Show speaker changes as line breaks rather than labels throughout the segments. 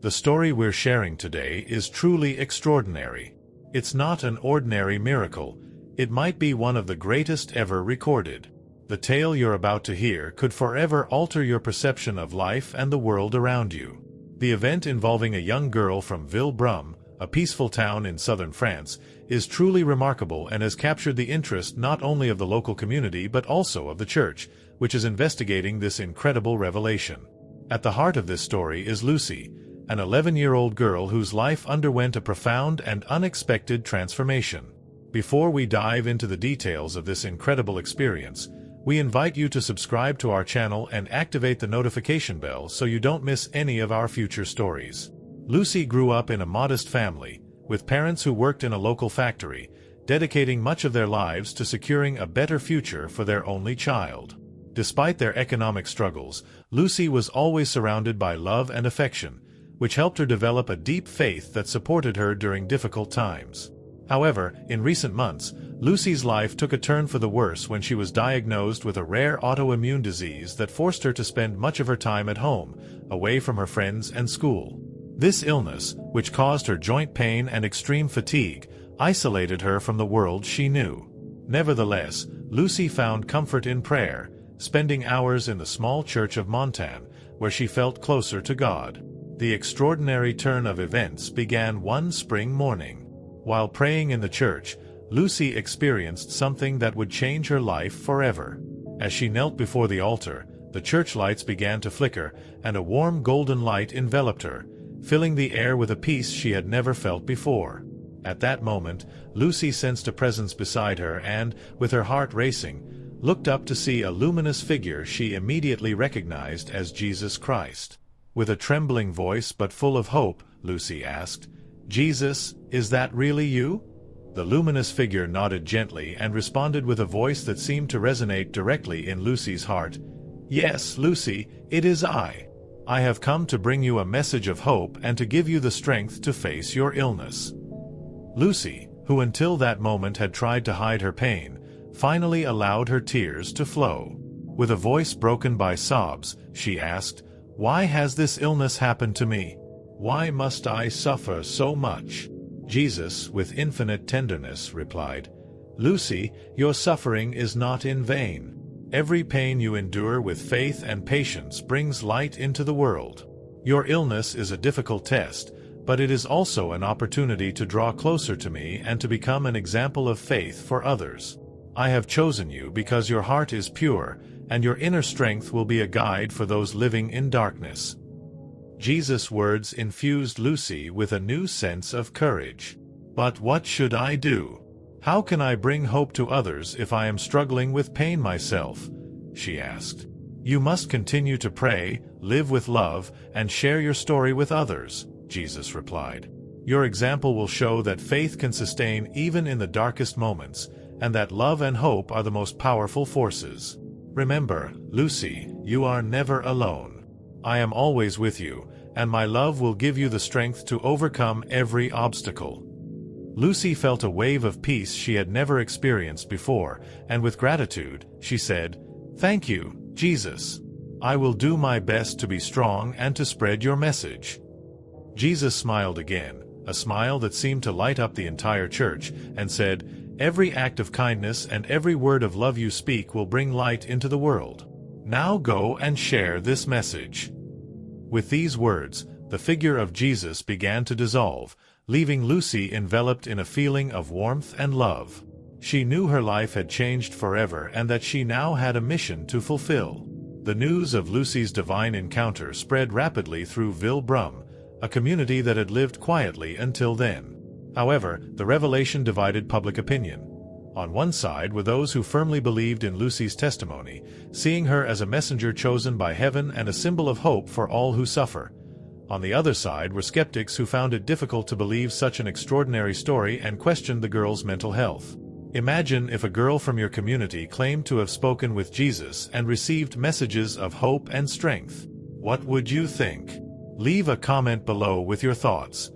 The story we're sharing today is truly extraordinary. It's not an ordinary miracle. It might be one of the greatest ever recorded. The tale you're about to hear could forever alter your perception of life and the world around you. The event involving a young girl from Villebrum, a peaceful town in southern France, is truly remarkable and has captured the interest not only of the local community but also of the church, which is investigating this incredible revelation. At the heart of this story is Lucy, an 11-year-old girl whose life underwent a profound and unexpected transformation. Before we dive into the details of this incredible experience, we invite you to subscribe to our channel and activate the notification bell so you don't miss any of our future stories. Lucy grew up in a modest family, with parents who worked in a local factory, dedicating much of their lives to securing a better future for their only child. Despite their economic struggles, Lucy was always surrounded by love and affection, which helped her develop a deep faith that supported her during difficult times. However, in recent months, Lucy's life took a turn for the worse when she was diagnosed with a rare autoimmune disease that forced her to spend much of her time at home, away from her friends and school. This illness, which caused her joint pain and extreme fatigue, isolated her from the world she knew. Nevertheless, Lucy found comfort in prayer, spending hours in the small church of Montagne, where she felt closer to God. The extraordinary turn of events began one spring morning. While praying in the church, Lucy experienced something that would change her life forever. As she knelt before the altar, the church lights began to flicker, and a warm golden light enveloped her, filling the air with a peace she had never felt before. At that moment, Lucy sensed a presence beside her and, with her heart racing, looked up to see a luminous figure she immediately recognized as Jesus Christ. With a trembling voice but full of hope, Lucy asked, "Jesus, is that really you?" The luminous figure nodded gently and responded with a voice that seemed to resonate directly in Lucy's heart. "Yes, Lucy, it is I. I have come to bring you a message of hope and to give you the strength to face your illness." Lucy, who until that moment had tried to hide her pain, finally allowed her tears to flow. With a voice broken by sobs, she asked, "Why has this illness happened to me? Why must I suffer so much?" Jesus, with infinite tenderness, replied, "Lucy, your suffering is not in vain. Every pain you endure with faith and patience brings light into the world. Your illness is a difficult test, but it is also an opportunity to draw closer to me and to become an example of faith for others. I have chosen you because your heart is pure, and your inner strength will be a guide for those living in darkness." Jesus' words infused Lucy with a new sense of courage. "But what should I do? How can I bring hope to others if I am struggling with pain myself?" she asked. "You must continue to pray, live with love, and share your story with others," Jesus replied. "Your example will show that faith can sustain even in the darkest moments, and that love and hope are the most powerful forces. Remember, Lucy, you are never alone. I am always with you, and my love will give you the strength to overcome every obstacle." Lucy felt a wave of peace she had never experienced before, and with gratitude, she said, "Thank you, Jesus. I will do my best to be strong and to spread your message." Jesus smiled again, a smile that seemed to light up the entire church, and said, "Every act of kindness and every word of love you speak will bring light into the world. Now go and share this message." With these words, the figure of Jesus began to dissolve, leaving Lucy enveloped in a feeling of warmth and love. She knew her life had changed forever and that she now had a mission to fulfill. The news of Lucy's divine encounter spread rapidly through Villebrum, a community that had lived quietly until then. However, the revelation divided public opinion. On one side were those who firmly believed in Lucy's testimony, seeing her as a messenger chosen by heaven and a symbol of hope for all who suffer. On the other side were skeptics who found it difficult to believe such an extraordinary story and questioned the girl's mental health. Imagine if a girl from your community claimed to have spoken with Jesus and received messages of hope and strength. What would you think? Leave a comment below with your thoughts.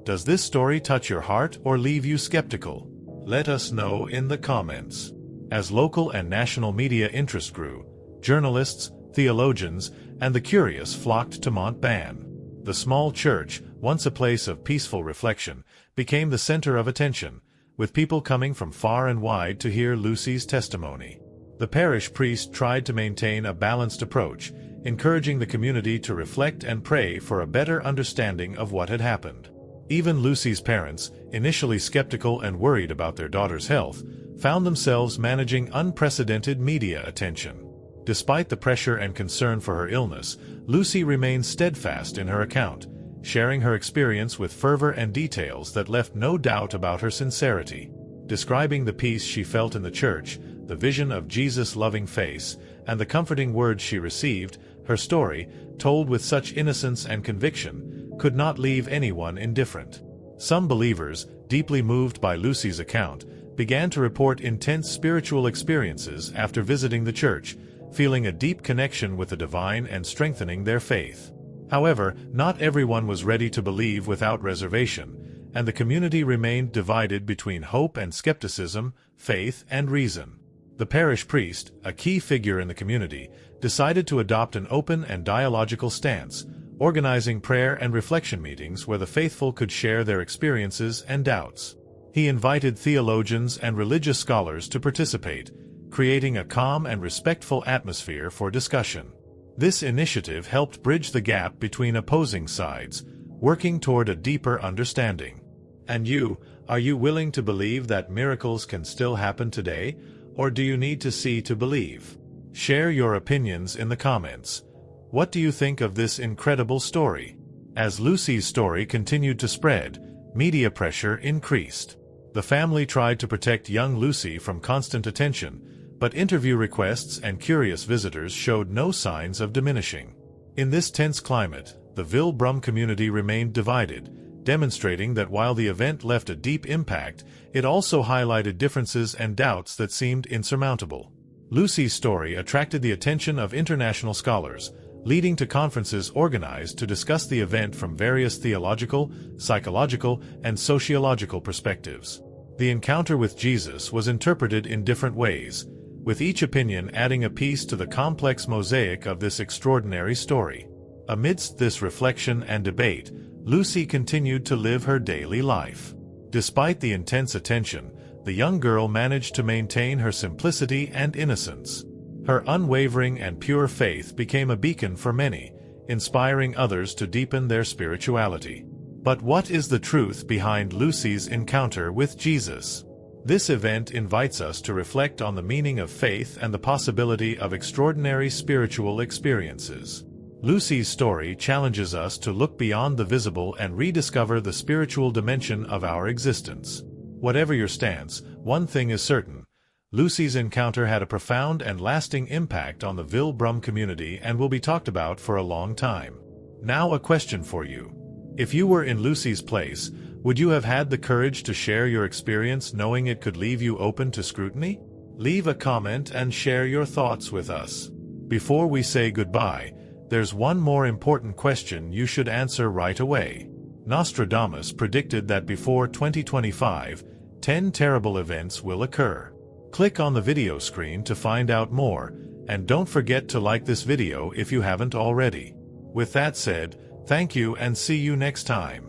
Does this story touch your heart or leave you skeptical? Let us know in the comments. As local and national media interest grew, journalists, theologians, and the curious flocked to Montbahn. the small church, once a place of peaceful reflection, became the center of attention, with people coming from far and wide to hear Lucy's testimony. The parish priest tried to maintain a balanced approach, encouraging the community to reflect and pray for a better understanding of what had happened. Even Lucy's parents, initially skeptical and worried about their daughter's health, found themselves managing unprecedented media attention. Despite the pressure and concern for her illness, Lucy remained steadfast in her account, sharing her experience with fervor and details that left no doubt about her sincerity. Describing the peace she felt in the church, the vision of Jesus' loving face, and the comforting words she received, her story, told with such innocence and conviction, could not leave anyone indifferent. Some believers, deeply moved by Lucy's account, began to report intense spiritual experiences after visiting the church, feeling a deep connection with the divine and strengthening their faith. However, not everyone was ready to believe without reservation, and the community remained divided between hope and skepticism, faith and reason. The parish priest, a key figure in the community, decided to adopt an open and dialogical stance, organizing prayer and reflection meetings where the faithful could share their experiences and doubts. He invited theologians and religious scholars to participate, creating a calm and respectful atmosphere for discussion. This initiative helped bridge the gap between opposing sides, working toward a deeper understanding. And you, are you willing to believe that miracles can still happen today, or do you need to see to believe? Share your opinions in the comments. What do you think of this incredible story? As Lucy's story continued to spread, media pressure increased. The family tried to protect young Lucy from constant attention, but interview requests and curious visitors showed no signs of diminishing. In this tense climate, the Ville-Brum community remained divided, demonstrating that while the event left a deep impact, it also highlighted differences and doubts that seemed insurmountable. Lucy's story attracted the attention of international scholars, leading to conferences organized to discuss the event from various theological, psychological, and sociological perspectives. The encounter with Jesus was interpreted in different ways, with each opinion adding a piece to the complex mosaic of this extraordinary story. Amidst this reflection and debate, Lucy continued to live her daily life. Despite the intense attention, the young girl managed to maintain her simplicity and innocence. Her unwavering and pure faith became a beacon for many, inspiring others to deepen their spirituality. But what is the truth behind Lucy's encounter with Jesus? This event invites us to reflect on the meaning of faith and the possibility of extraordinary spiritual experiences. Lucy's story challenges us to look beyond the visible and rediscover the spiritual dimension of our existence. Whatever your stance, one thing is certain: Lucy's encounter had a profound and lasting impact on the Ville-Brum community and will be talked about for a long time. Now a question for you. If you were in Lucy's place, would you have had the courage to share your experience knowing it could leave you open to scrutiny? Leave a comment and share your thoughts with us. Before we say goodbye, there's one more important question you should answer right away. Nostradamus predicted that before 2025, 10 terrible events will occur. Click on the video screen to find out more, and don't forget to like this video if you haven't already. With that said, thank you and see you next time.